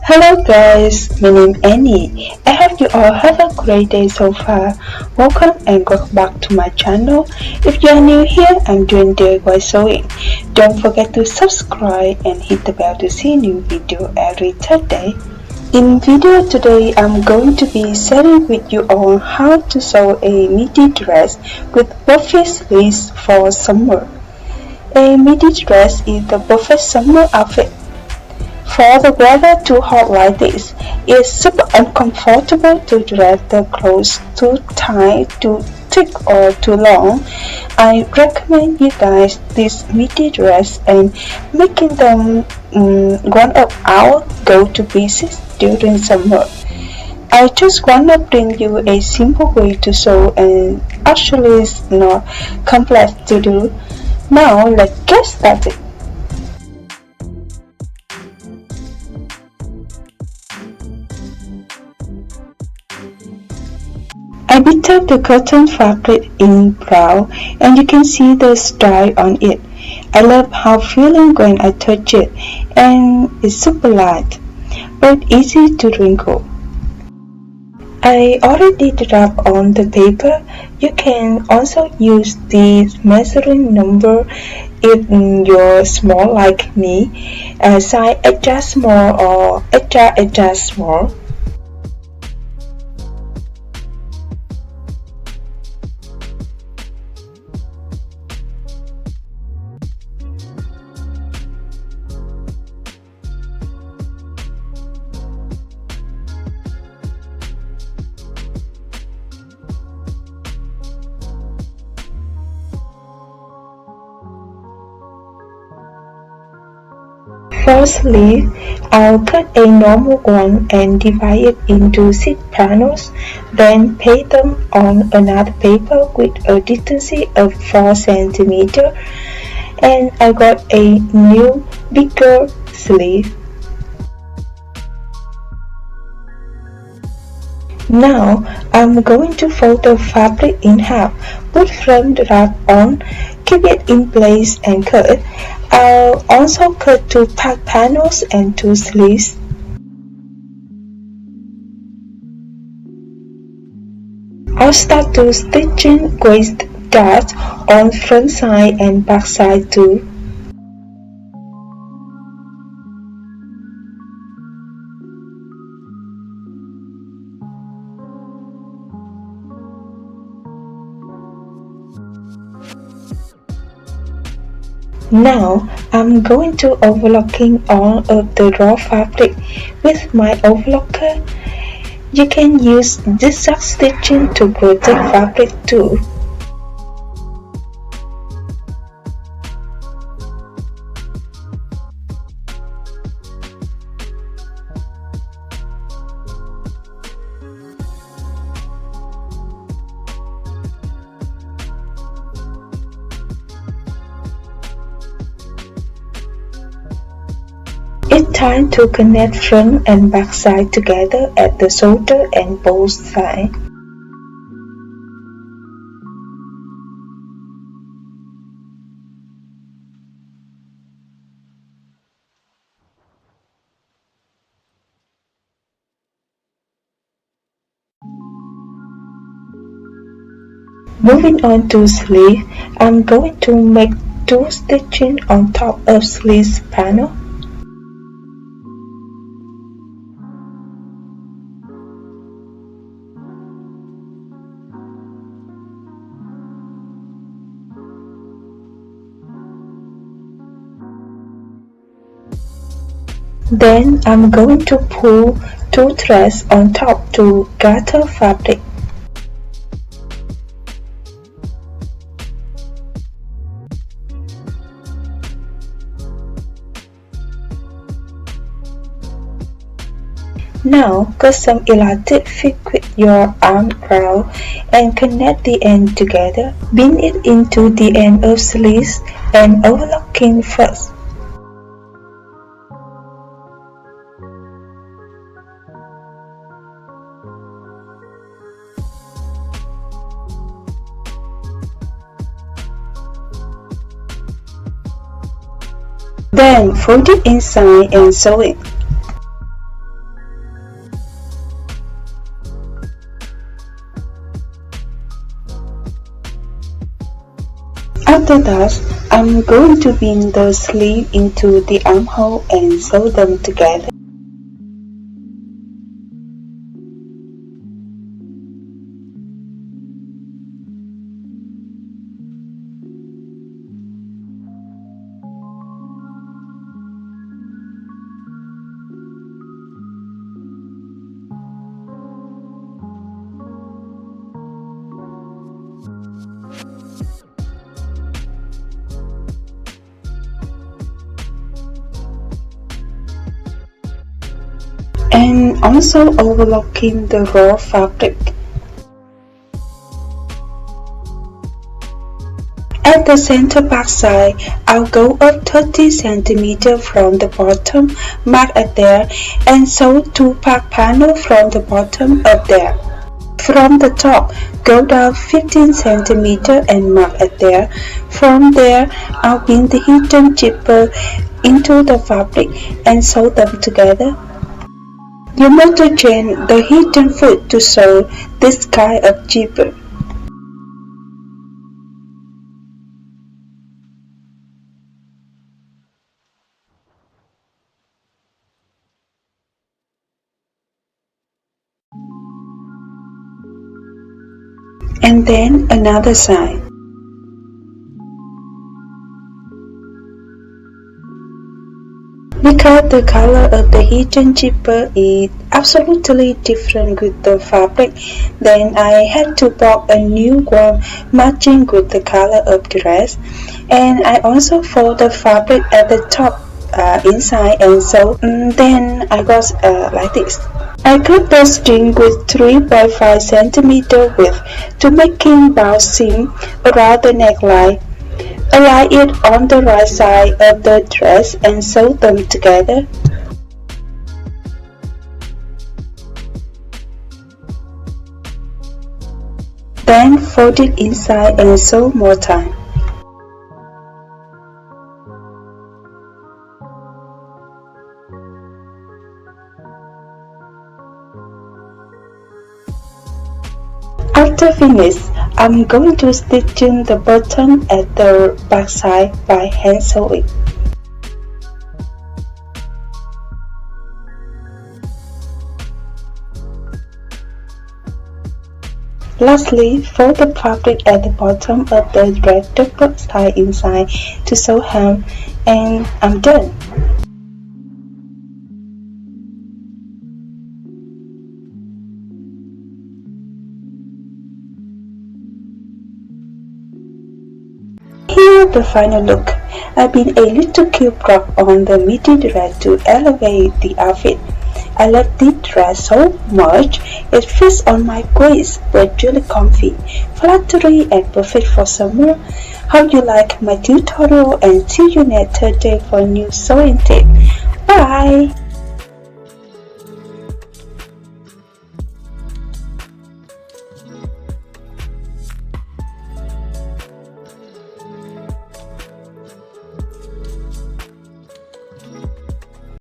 Hello guys, my name is Annie. I hope you all have a great day so far. Welcome and welcome back to my channel. If you are new here, I'm doing diysewing. Don't forget to subscribe and hit the bell to see new video every Thursday. In video today, I'm going to be sharing with you on how to sew a midi dress with puffy sleeves for summer. A midi dress is the perfect summer outfit. For the weather too hot like this, it's super uncomfortable to dress the clothes too tight, too thick or too long. I recommend you guys this midi dress and making them one of our go-to pieces during summer. I just want to bring you a simple way to sew and actually it's not complex to do. Now let's get started. I picked up the cotton fabric in brown and you can see the style on it. I love how feeling when I touch it and it's super light but easy to wrinkle. I already wrapped on the paper. You can also use the measuring number if you're small like me, size extra small or extra small. For sleeve, I'll cut a normal one and divide it into 6 panels, then paste them on another paper with a distance of 4 cm, and I got a new bigger sleeve. Now I'm going to fold the fabric in half, put front wrap on, keep it in place and cut. I'll also cut 2 back panels and 2 sleeves. I'll start to stitching waist guards on front side and back side too. Now I'm going to overlocking all of the raw fabric with my overlocker. You can use zigzag stitching to protect fabric too. It's time to connect front and back side together at the shoulder and both sides. Moving on to sleeve, I'm going to make 2 stitching on top of sleeve panel. Then I'm going to pull 2 threads on top to gather fabric. Now cut some elastic fit with your arm round and connect the end together. Pin it into the end of sleeves and overlocking first. Then fold it inside and sew it. After that, I'm going to pin the sleeve into the armhole and sew them together. And also overlooking the raw fabric. At the center back side, I'll go up 30 cm from the bottom, mark at there, and sew 2 back panels from the bottom up there. From the top, go down 15 cm and mark at there. From there, I'll pin the hidden zipper into the fabric and sew them together. You must change the hidden foot to sew this kind of zipper. And then another side. Because the color of the hidden zipper is absolutely different with the fabric, then I had to buy a new one matching with the color of the dress. And I also fold the fabric at the top inside, and so then I got like this. I cut the string with 3.5 cm width to making bow seam around the neckline. Align it on the right side of the dress and sew them together. Then fold it inside and sew more time. After finish, I'm going to stitch in the button at the back side by hand sewing. Lastly, fold the fabric at the bottom of the dress double side inside to sew hem, and I'm done. Here the final look. I've been a little cute crop on the midi dress to elevate the outfit. I love this dress so much. It fits on my waist, but really comfy, flattery, and perfect for summer. Hope you like my tutorial, and see you next Thursday for a new sewing tip. Bye!